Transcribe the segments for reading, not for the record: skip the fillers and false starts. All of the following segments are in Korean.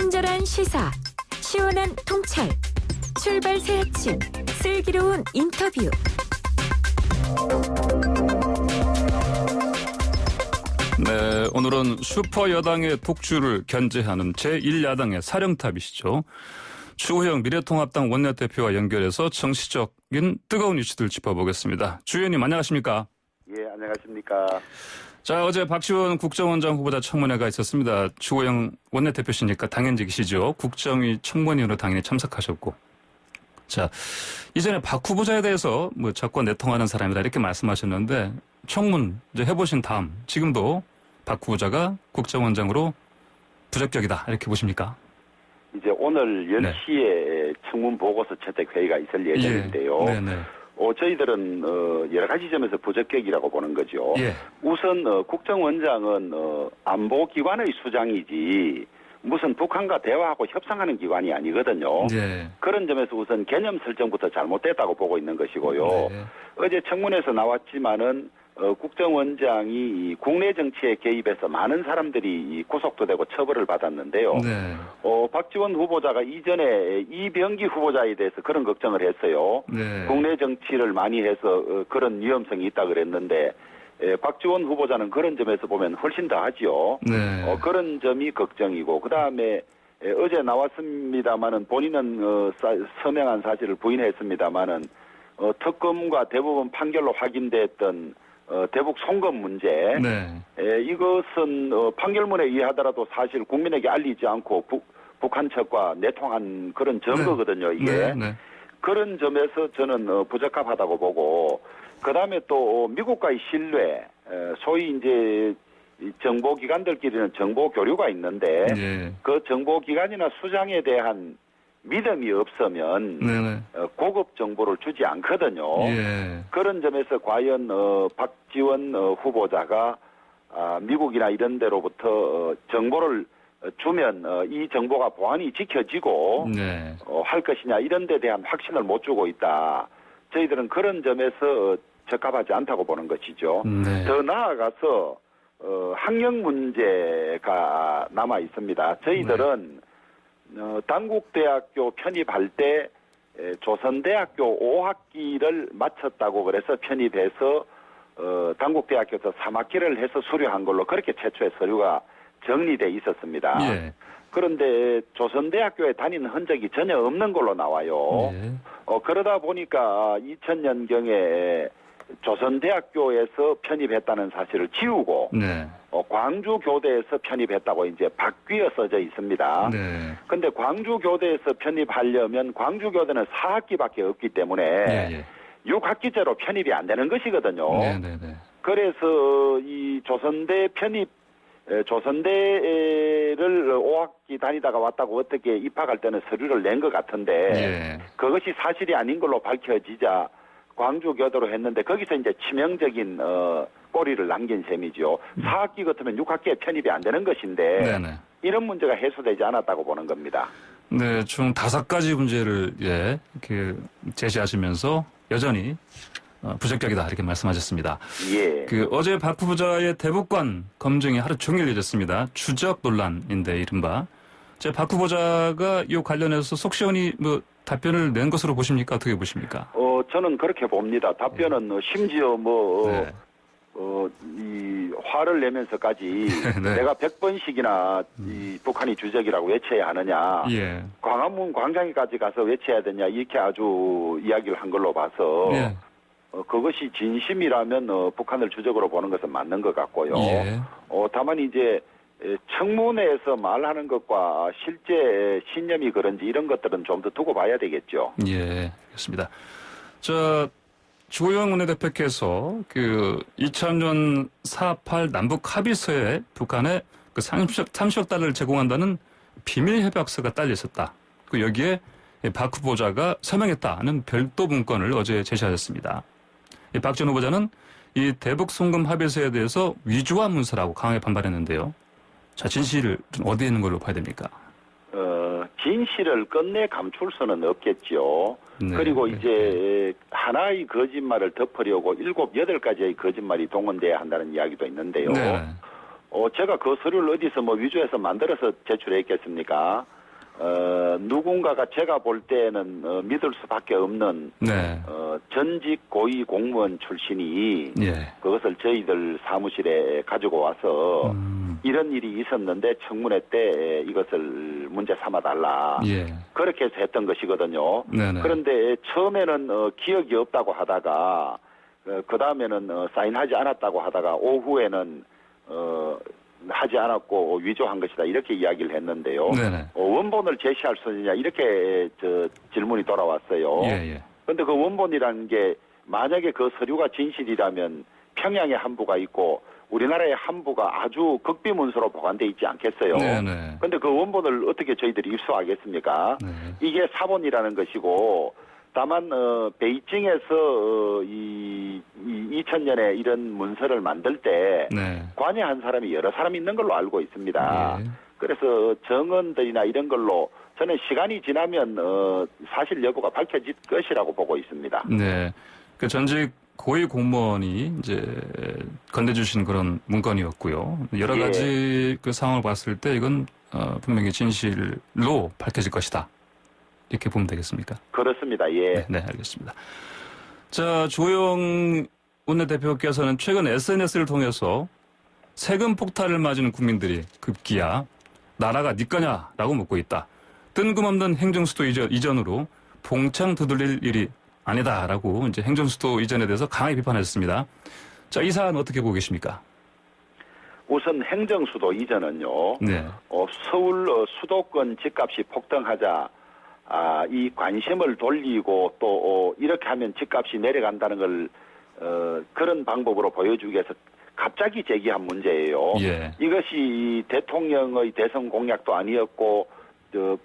친절한 시사, 시원한 통찰, 출발 새 아침, 슬기로운 인터뷰. 네, 오늘은 슈퍼 여당의 독주를 견제하는 제1야당의 사령탑이시죠. 추호영 미래통합당 원내대표와 연결해서 정치적인 뜨거운 이슈들 짚어보겠습니다. 주 의원님 안녕하십니까? 예, 안녕하십니까? 자, 어제 박지원 국정원장 후보자 청문회가 있었습니다. 추호영 원내대표시니까 당연직이시죠. 국정위 청문회로 당연히 참석하셨고. 자, 이전에 박 후보자에 대해서 뭐 적과 내통하는 사람이다 이렇게 말씀하셨는데 청문 이제 해보신 다음 지금도 박 후보자가 국정원장으로 부적격이다 이렇게 보십니까? 이제 오늘 10시에 청문 보고서 채택 회의가 있을 예정인데요. 네네. 저희들은 여러 가지 점에서 부적격이라고 보는 거죠. 예. 우선 국정원장은 안보기관의 수장이지 무슨 북한과 대화하고 협상하는 기관이 아니거든요. 예. 그런 점에서 우선 개념 설정부터 잘못됐다고 보고 있는 것이고요. 네. 어제 청문회에서 나왔지만은 국정원장이 국내 정치에 개입해서 많은 사람들이 구속도 되고 처벌을 받았는데요. 네. 박지원 후보자가 이전에 이병기 후보자에 대해서 그런 걱정을 했어요. 네. 국내 정치를 많이 해서 그런 위험성이 있다 그랬는데 박지원 후보자는 그런 점에서 보면 훨씬 더 하지요. 네. 그런 점이 걱정이고 그다음에 어제 나왔습니다마는 본인은 서명한 사실을 부인했습니다마는 특검과 대법원 판결로 확인됐던 대북 송금 문제. 네. 이것은 판결문에 의하더라도 사실 국민에게 알리지 않고 북한 측과 내통한 그런 증거거든요. 이게. 네. 네. 그런 점에서 저는 부적합하다고 보고 그다음에 또 미국과의 신뢰, 소위 이제 정보기관들끼리는 정보 교류가 있는데 예. 그 정보기관이나 수장에 대한 믿음이 없으면 네네. 고급 정보를 주지 않거든요. 예. 그런 점에서 과연 박지원 후보자가 미국이나 이런 데로부터 정보를 주면 이 정보가 보안이 지켜지고 네. 할 것이냐 이런 데 대한 확신을 못 주고 있다. 저희들은 그런 점에서 적합하지 않다고 보는 것이죠. 네. 더 나아가서 학력 문제가 남아 있습니다. 저희들은 단국대학교 편입할 때 조선대학교 5학기를 마쳤다고 그래서 편입해서 단국대학교에서 3학기를 해서 수료한 걸로 그렇게 최초의 서류가 정리돼 있었습니다. 예. 그런데 조선대학교에 다니는 흔적이 전혀 없는 걸로 나와요. 예. 그러다 보니까 2000년경에 조선대학교에서 편입했다는 사실을 지우고 네. 광주교대에서 편입했다고 이제 바뀌어 써져 있습니다. 네. 근데 광주교대에서 편입하려면 광주교대는 4학기밖에 없기 때문에 예. 6학기제로 편입이 안 되는 것이거든요. 네네네. 그래서 이 조선대를 5학기 다니다가 왔다고 어떻게 입학할 때는 서류를 낸 것 같은데 예. 그것이 사실이 아닌 걸로 밝혀지자 광주교대로 했는데 거기서 이제 치명적인 꼬리를 남긴 셈이죠. 4학기 같으면 6학기에 편입이 안 되는 것인데 네네. 이런 문제가 해소되지 않았다고 보는 겁니다. 네, 총 5가지 문제를 이렇게 제시하시면서 여전히 부적격이다 이렇게 말씀하셨습니다. 예. 어제 박 후보자의 대북관 검증이 하루 종일 이어졌습니다. 추적 논란인데 이른바. 박 후보자가 이 관련해서 속 시원히 답변을 낸 것으로 보십니까? 어떻게 보십니까? 저는 그렇게 봅니다. 답변은 심지어 네. 이 화를 내면서까지 네. 내가 100번씩이나 이 북한이 주적이라고 외쳐야 하느냐. 예. 광화문 광장에까지 가서 외쳐야 되냐. 이렇게 아주 이야기를 한 걸로 봐서 예. 그것이 진심이라면 북한을 주적으로 보는 것은 맞는 것 같고요. 예. 다만 이제 청문회에서 말하는 것과 실제 신념이 그런지 이런 것들은 좀 더 두고 봐야 되겠죠. 예, 그렇습니다. 주호영 원내대표께서 2000년 4.8 남북 합의서에 북한에 30억 달러를 제공한다는 비밀 협약서가 딸려 있었다. 여기에 박 후보자가 서명했다는 별도 문건을 어제 제시하셨습니다. 박 전 후보자는 이 대북 송금 합의서에 대해서 위조한 문서라고 강하게 반발했는데요. 자, 진실을 좀 어디에 있는 걸로 봐야 됩니까? 진실을 끝내 감출 수는 없겠죠. 네, 그리고 네, 이제 하나의 거짓말을 덮으려고 7, 8가지의 거짓말이 동원돼야 한다는 이야기도 있는데요. 네. 제가 그 서류를 어디서 위조해서 만들어서 제출했겠습니까? 누군가가 제가 볼 때는 믿을 수밖에 없는 네. 전직 고위 공무원 출신이 예. 그것을 저희들 사무실에 가지고 와서 이런 일이 있었는데 청문회 때 이것을 문제 삼아달라. 예. 그렇게 해서 했던 것이거든요. 네네. 그런데 처음에는 기억이 없다고 하다가 그 다음에는 사인하지 않았다고 하다가 오후에는 하지 않았고 위조한 것이다 이렇게 이야기를 했는데요. 네네. 원본을 제시할 수 있느냐 이렇게 질문이 돌아왔어요. 예. 그런데 그 원본이라는 게 만약에 그 서류가 진실이라면 평양에 한부가 있고 우리나라의 한부가 아주 극비문서로 보관돼 있지 않겠어요. 네네. 그런데 그 원본을 어떻게 저희들이 입수하겠습니까? 네. 이게 사본이라는 것이고 다만 베이징에서 2000년에 이런 문서를 만들 때 네. 관여한 사람이 여러 사람 있는 걸로 알고 있습니다. 예. 그래서 정언들이나 이런 걸로 저는 시간이 지나면 사실 여부가 밝혀질 것이라고 보고 있습니다. 네. 그 전직 고위 공무원이 이제 건네주신 그런 문건이었고요. 여러 예. 가지 그 상황을 봤을 때 이건 분명히 진실로 밝혀질 것이다. 이렇게 보면 되겠습니까? 그렇습니다. 예. 네, 알겠습니다. 자, 주호영 원내대표께서는 최근 SNS를 통해서 세금 폭탄을 맞은 국민들이 급기야 나라가 네 거냐라고 묻고 있다. 뜬금없는 행정수도 이전으로 봉창 두들릴 일이 아니다라고 이제 행정수도 이전에 대해서 강하게 비판했습니다. 자, 이 사안 어떻게 보고 계십니까? 우선 행정수도 이전은요. 네. 서울 수도권 집값이 폭등하자 이 관심을 돌리고 또 이렇게 하면 집값이 내려간다는 걸 그런 방법으로 보여주기 위해서 갑자기 제기한 문제예요. 예. 이것이 대통령의 대선 공약도 아니었고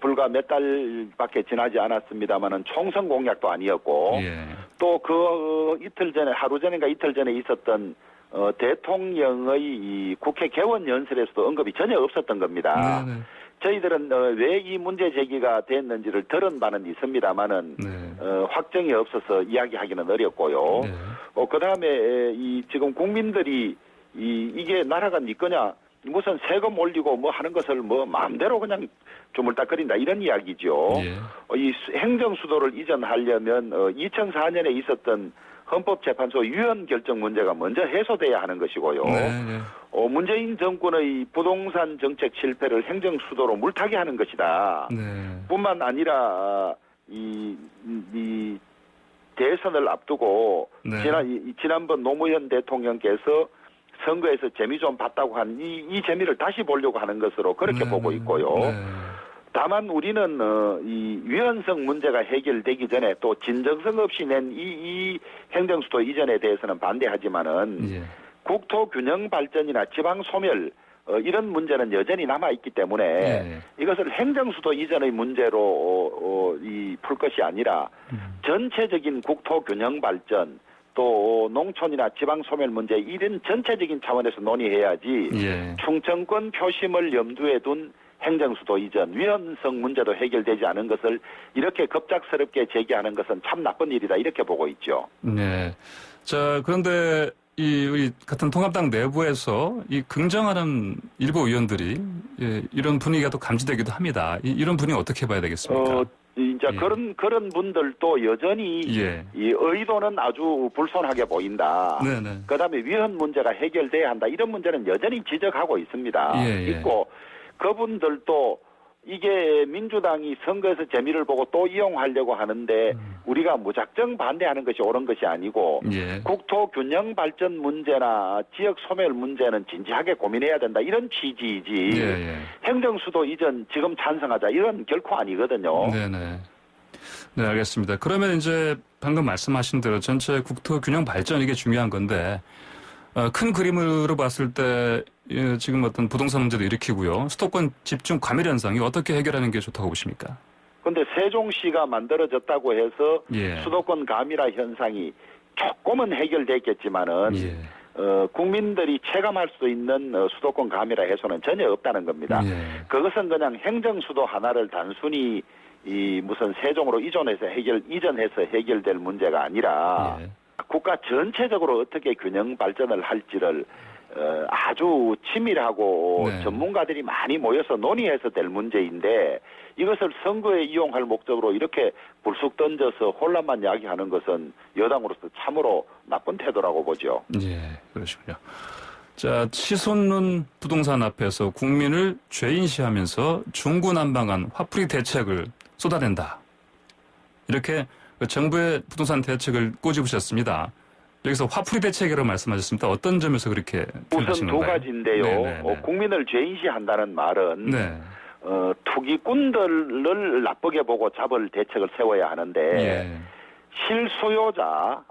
불과 몇 달밖에 지나지 않았습니다마는 총선 공약도 아니었고 예. 또 그 이틀 전에 하루 전인가 이틀 전에 있었던 대통령의 이 국회 개원 연설에서도 언급이 전혀 없었던 겁니다. 네네. 저희들은 왜 이 문제 제기가 됐는지를 들은 바는 있습니다만은 네. 확정이 없어서 이야기하기는 어렵고요. 네. 그다음에 지금 국민들이 이게 나라가 네 거냐 무슨 세금 올리고 뭐 하는 것을 뭐 마음대로 그냥 조물딱거린다 이런 이야기죠. 예. 이 행정수도를 이전하려면 2004년에 있었던 헌법재판소 유연 결정 문제가 먼저 해소돼야 하는 것이고요. 네. 문재인 정권의 부동산 정책 실패를 행정수도로 물타기 하는 것이다. 네. 뿐만 아니라 이 대선을 앞두고 네. 지난번 노무현 대통령께서 선거에서 재미 좀 봤다고 한 이 재미를 다시 보려고 하는 것으로 그렇게 네. 보고 있고요. 네. 다만 우리는 이 유연성 문제가 해결되기 전에 또 진정성 없이 낸 이 행정수도 이전에 대해서는 반대하지만은 예. 국토 균형 발전이나 지방 소멸 이런 문제는 여전히 남아 있기 때문에 예. 이것을 행정수도 이전의 문제로 풀 것이 아니라 전체적인 국토 균형 발전 또 농촌이나 지방 소멸 문제 이런 전체적인 차원에서 논의해야지 예. 충청권 표심을 염두에 둔 행정수도 이전 위헌성 문제도 해결되지 않은 것을 이렇게 급작스럽게 제기하는 것은 참 나쁜 일이다 이렇게 보고 있죠. 네. 자, 그런데 우리 같은 통합당 내부에서 이 긍정하는 일부 의원들이 이런 분위기가 또 감지되기도 합니다. 이런 분위기 어떻게 봐야 되겠습니까? 이제 예. 그런 분들도 여전히 예. 이 의도는 아주 불손하게 보인다. 네네. 그다음에 위헌 문제가 해결돼야 한다. 이런 문제는 여전히 지적하고 있습니다. 예. 있고 그분들도 이게 민주당이 선거에서 재미를 보고 또 이용하려고 하는데 우리가 무작정 반대하는 것이 옳은 것이 아니고 예. 국토 균형 발전 문제나 지역 소멸 문제는 진지하게 고민해야 된다 이런 취지이지 예. 행정수도 이전 지금 찬성하자 이런 결코 아니거든요. 네네. 네, 알겠습니다. 그러면 이제 방금 말씀하신 대로 전체 국토 균형 발전 이게 중요한 건데 큰 그림으로 봤을 때 지금 어떤 부동산 문제도 일으키고요. 수도권 집중 과밀 현상이 어떻게 해결하는 게 좋다고 보십니까? 그런데 세종시가 만들어졌다고 해서 예. 수도권 과밀화 현상이 조금은 해결됐겠지만은 국민들이 체감할 수 있는 수도권 과밀화 해소는 전혀 없다는 겁니다. 예. 그것은 그냥 행정수도 하나를 단순히 이 무슨 세종으로 이전해서 해결될 문제가 아니라 예. 국가 전체적으로 어떻게 균형 발전을 할지를 아주 치밀하고 네. 전문가들이 많이 모여서 논의해서 될 문제인데 이것을 선거에 이용할 목적으로 이렇게 불쑥 던져서 혼란만 야기하는 것은 여당으로서 참으로 나쁜 태도라고 보죠. 예, 그러시군요. 자, 치솟는 부동산 앞에서 국민을 죄인시하면서 중구난방한 화풀이 대책을 쏟아낸다. 이렇게 정부의 부동산 대책을 꼬집으셨습니다. 여기서 화풀이 대책이라고 말씀하셨습니다. 어떤 점에서 그렇게 우선 표현하신 두 건가요? 가지인데요. 네네네. 국민을 죄인시한다는 말은 네. 투기꾼들을 나쁘게 보고 잡을 대책을 세워야 하는데 예. 실소유자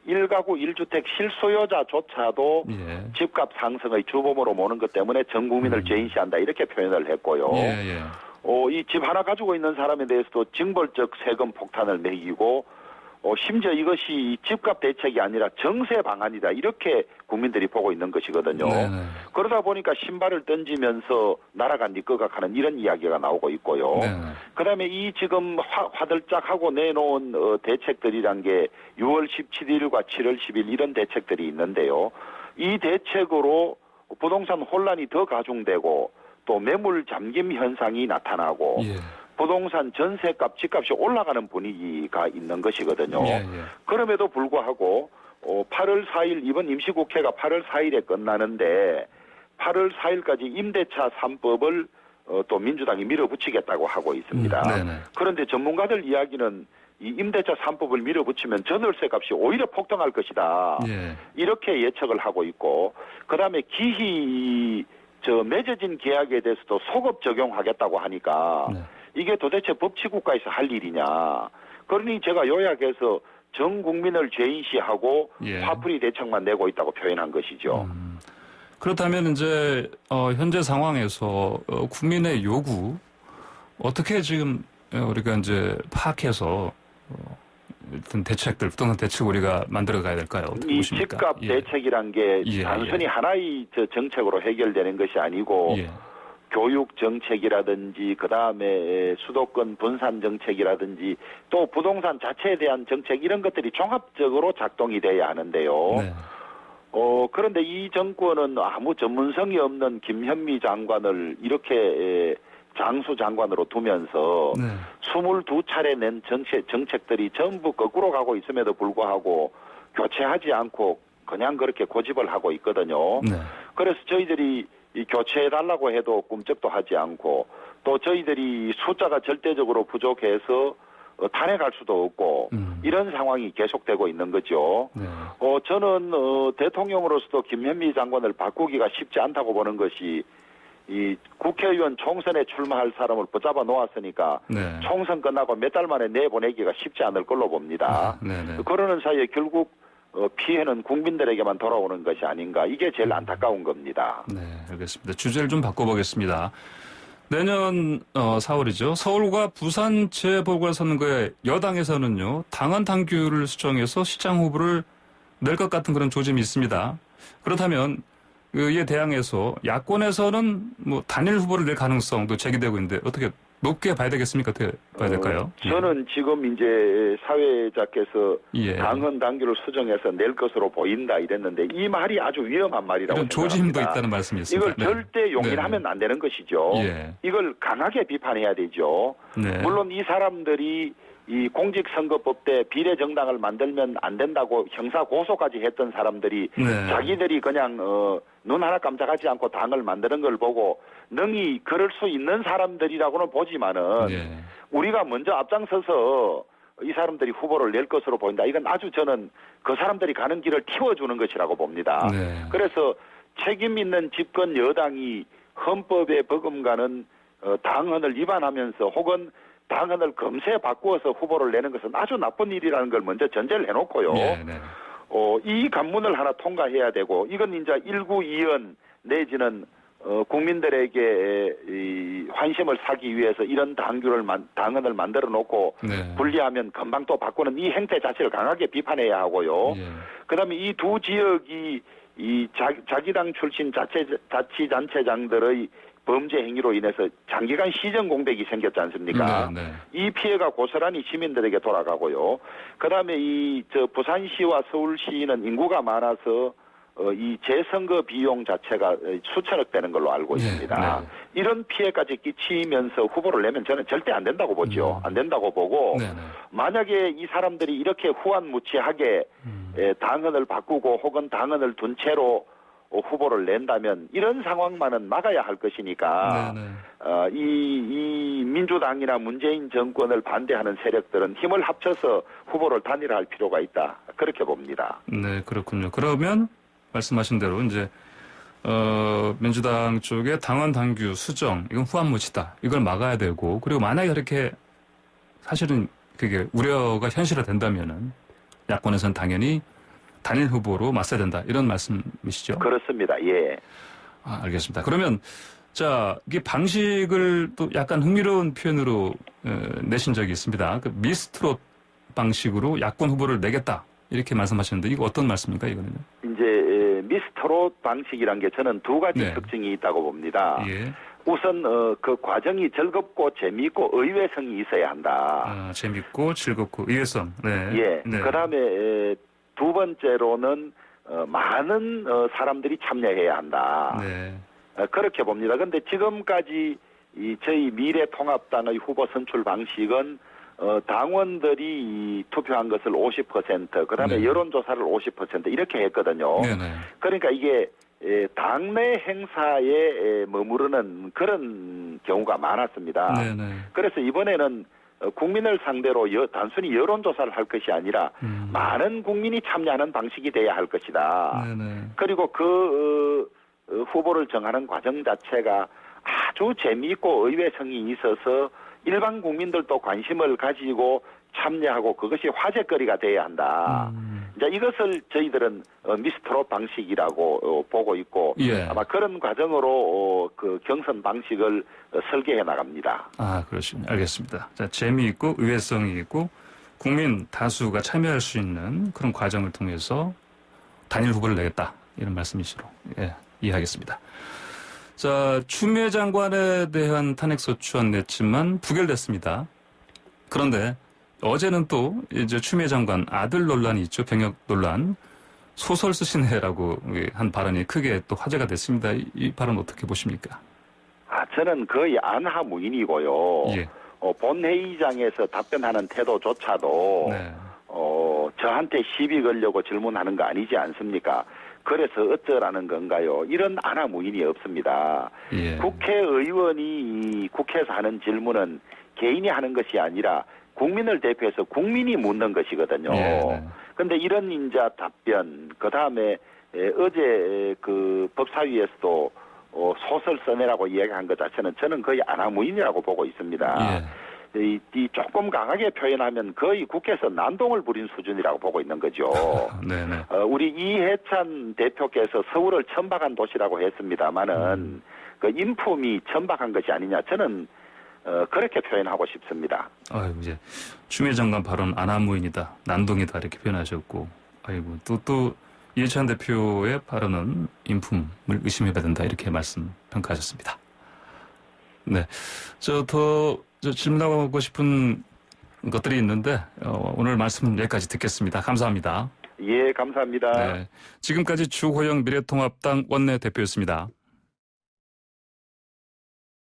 1가구 1주택 실소유자조차도 예. 집값 상승의 주범으로 모는 것 때문에 전 국민을 죄인시한다 이렇게 표현을 했고요. 예, 예. 이 집 하나 가지고 있는 사람에 대해서도 징벌적 세금 폭탄을 매기고 심지어 이것이 집값 대책이 아니라 정세 방안이다 이렇게 국민들이 보고 있는 것이거든요. 네네. 그러다 보니까 신발을 던지면서 날아간 네 거가 하는 이런 이야기가 나오고 있고요. 네네. 그다음에 이 지금 화들짝하고 내놓은 대책들이란 게 6월 17일과 7월 10일 이런 대책들이 있는데요. 이 대책으로 부동산 혼란이 더 가중되고 또 매물 잠김 현상이 나타나고 예. 부동산 전세값, 집값이 올라가는 분위기가 있는 것이거든요. 예, 예. 그럼에도 불구하고 8월 4일 이번 임시국회가 8월 4일에 끝나는데 8월 4일까지 임대차 3법을 또 민주당이 밀어붙이겠다고 하고 있습니다. 네네. 그런데 전문가들 이야기는 이 임대차 3법을 밀어붙이면 전월세 값이 오히려 폭등할 것이다. 예. 이렇게 예측을 하고 있고 그다음에 맺어진 계약에 대해서도 소급 적용하겠다고 하니까 네. 이게 도대체 법치국가에서 할 일이냐. 그러니 제가 요약해서 전 국민을 죄인시하고 예. 화풀이 대책만 내고 있다고 표현한 것이죠. 그렇다면 이제 현재 상황에서 국민의 요구 어떻게 지금 우리가 이제 파악해서 일단 대책들 부동산 대책 우리가 만들어 가야 될까요? 어떻게 이 보십니까? 집값 예. 대책이란 게 예, 단순히 하나의 정책으로 해결되는 것이 아니고 예. 교육 정책이라든지 그다음에 수도권 분산 정책이라든지 또 부동산 자체에 대한 정책 이런 것들이 종합적으로 작동이 돼야 하는데요. 네. 그런데 이 정권은 아무 전문성이 없는 김현미 장관을 이렇게 장수 장관으로 두면서 네. 22차례 낸 정책들이 전부 거꾸로 가고 있음에도 불구하고 교체하지 않고 그냥 그렇게 고집을 하고 있거든요. 네. 그래서 저희들이 이 교체해달라고 해도 꿈쩍도 하지 않고 또 저희들이 숫자가 절대적으로 부족해서 탄핵할 수도 없고 이런 상황이 계속되고 있는 거죠. 네. 저는 대통령으로서도 김현미 장관을 바꾸기가 쉽지 않다고 보는 것이 이 국회의원 총선에 출마할 사람을 붙잡아 놓았으니까 네. 총선 끝나고 몇 달 만에 내보내기가 쉽지 않을 걸로 봅니다. 네. 네. 그러는 사이에 결국 피해는 국민들에게만 돌아오는 것이 아닌가. 이게 제일 안타까운 겁니다. 네, 알겠습니다. 주제를 좀 바꿔보겠습니다. 내년 4월이죠. 서울과 부산 재보궐선거에 여당에서는요. 당헌 당규를 수정해서 시장 후보를 낼 것 같은 그런 조짐이 있습니다. 그렇다면 이에 대항해서 야권에서는 뭐 단일 후보를 낼 가능성도 제기되고 있는데 어떻게 높게 봐야 되겠습니까? 어떻게 봐야 될까요? 저는 지금 이제 사회자께서 예. 당헌 당규를 수정해서 낼 것으로 보인다 이랬는데 이 말이 아주 위험한 말이라고 이런 생각합니다. 조짐도 있다는 말씀이 있습니다. 이걸 절대 용인하면 안 되는 것이죠. 예. 이걸 강하게 비판해야 되죠. 네. 물론 이 사람들이 이 공직선거법 때 비례정당을 만들면 안 된다고 형사 고소까지 했던 사람들이 네. 자기들이 그냥 눈 하나 깜짝하지 않고 당을 만드는 걸 보고 능히 그럴 수 있는 사람들이라고는 보지만은 예. 우리가 먼저 앞장서서 이 사람들이 후보를 낼 것으로 보인다. 이건 아주 저는 그 사람들이 가는 길을 틔워주는 것이라고 봅니다. 네. 그래서 책임 있는 집권 여당이 헌법에 버금가는 당헌을 위반하면서 혹은 당헌을 검세 바꾸어서 후보를 내는 것은 아주 나쁜 일이라는 걸 먼저 전제를 해놓고요. 네. 이 관문을 하나 통과해야 되고 이건 이제 1구2원 내지는 국민들에게 이 환심을 사기 위해서 이런 당헌을 만들어 놓고 네. 분리하면 금방 또 바꾸는 이 행태 자체를 강하게 비판해야 하고요. 예. 그다음에 이 두 지역이 이 자기 당 출신 자치단체장들의 범죄 행위로 인해서 장기간 시정 공백이 생겼지 않습니까? 네. 이 피해가 고스란히 시민들에게 돌아가고요. 그다음에 부산시와 서울시는 인구가 많아서 이 재선거 비용 자체가 수천억 되는 걸로 알고 네, 있습니다. 네. 이런 피해까지 끼치면서 후보를 내면 저는 절대 안 된다고 보죠. 안 된다고 보고 네, 네. 만약에 이 사람들이 이렇게 후한무치하게 당헌을 바꾸고 혹은 당헌을 둔 채로 후보를 낸다면 이런 상황만은 막아야 할 것이니까 네, 이 민주당이나 문재인 정권을 반대하는 세력들은 힘을 합쳐서 후보를 단일화할 필요가 있다. 그렇게 봅니다. 네, 그렇군요. 그러면 말씀하신 대로 이제 민주당 쪽의 당원 당규 수정 이건 후한무치다. 이걸 막아야 되고 그리고 만약에 그렇게 사실은 그게 우려가 현실화된다면은 야권에서는 당연히 단일 후보로 맞서야 된다. 이런 말씀이시죠? 그렇습니다. 예. 알겠습니다. 그러면 자 이게 방식을 또 약간 흥미로운 표현으로 내신 적이 있습니다. 그 미스트롯 방식으로 야권 후보를 내겠다. 이렇게 말씀하시는데 이거 어떤 말씀입니까? 이거는요? 이제 미스터롯 방식이란 게 저는 두 가지 네. 특징이 있다고 봅니다. 예. 우선 그 과정이 즐겁고 재미있고 의외성이 있어야 한다. 재밌고 즐겁고 의외성. 네. 예. 네. 그다음에 두 번째로는 많은 사람들이 참여해야 한다. 네. 그렇게 봅니다. 그런데 지금까지 저희 미래통합당의 후보 선출 방식은 당원들이 투표한 것을 50%, 그다음에 네. 여론조사를 50% 이렇게 했거든요. 네네. 그러니까 이게 당내 행사에 머무르는 그런 경우가 많았습니다. 네네. 그래서 이번에는 국민을 상대로 단순히 여론조사를 할 것이 아니라 많은 국민이 참여하는 방식이 돼야 할 것이다. 네네. 그리고 그 후보를 정하는 과정 자체가 아주 재미있고 의외성이 있어서 일반 국민들도 관심을 가지고 참여하고 그것이 화제거리가 돼야 한다. 이제 이것을 저희들은 미스트롯 방식이라고 보고 있고 예. 아마 그런 과정으로 그 경선 방식을 설계해 나갑니다. 그러시군요. 알겠습니다. 자, 재미있고 의외성이 있고 국민 다수가 참여할 수 있는 그런 과정을 통해서 단일 후보를 내겠다. 이런 말씀이시로 예, 이해하겠습니다. 자, 추미애 장관에 대한 탄핵소추안 냈지만 부결됐습니다. 그런데 어제는 또 이제 추미애 장관 아들 논란이 있죠. 병역 논란. 소설 쓰시네라고 한 발언이 크게 또 화제가 됐습니다. 이 발언 어떻게 보십니까? 저는 거의 안하무인이고요. 예. 본회의장에서 답변하는 태도조차도 네. 저한테 시비 걸려고 질문하는 거 아니지 않습니까? 그래서 어쩌라는 건가요? 이런 안하무인이 없습니다. 예. 국회의원이 국회에서 하는 질문은 개인이 하는 것이 아니라 국민을 대표해서 국민이 묻는 것이거든요. 그런데 이런 인자 답변, 그 다음에 어제 그 법사위에서도 소설 써내라고 이야기한 것 자체는 저는 거의 안하무인이라고 보고 있습니다. 예. 이 조금 강하게 표현하면 거의 국회에서 난동을 부린 수준이라고 보고 있는 거죠. 네네. 우리 이해찬 대표께서 서울을 천박한 도시라고 했습니다만은 그 인품이 천박한 것이 아니냐 저는 그렇게 표현하고 싶습니다. 이제 추미애 장관 발언 안하무인이다, 난동이다 이렇게 표현하셨고, 또 이해찬 대표의 발언은 인품을 의심해봐야 된다 이렇게 말씀 평가하셨습니다. 네, 더 질문하고 싶은 것들이 있는데 오늘 말씀 여기까지 듣겠습니다. 감사합니다. 예, 감사합니다. 네, 지금까지 주호영 미래통합당 원내대표였습니다.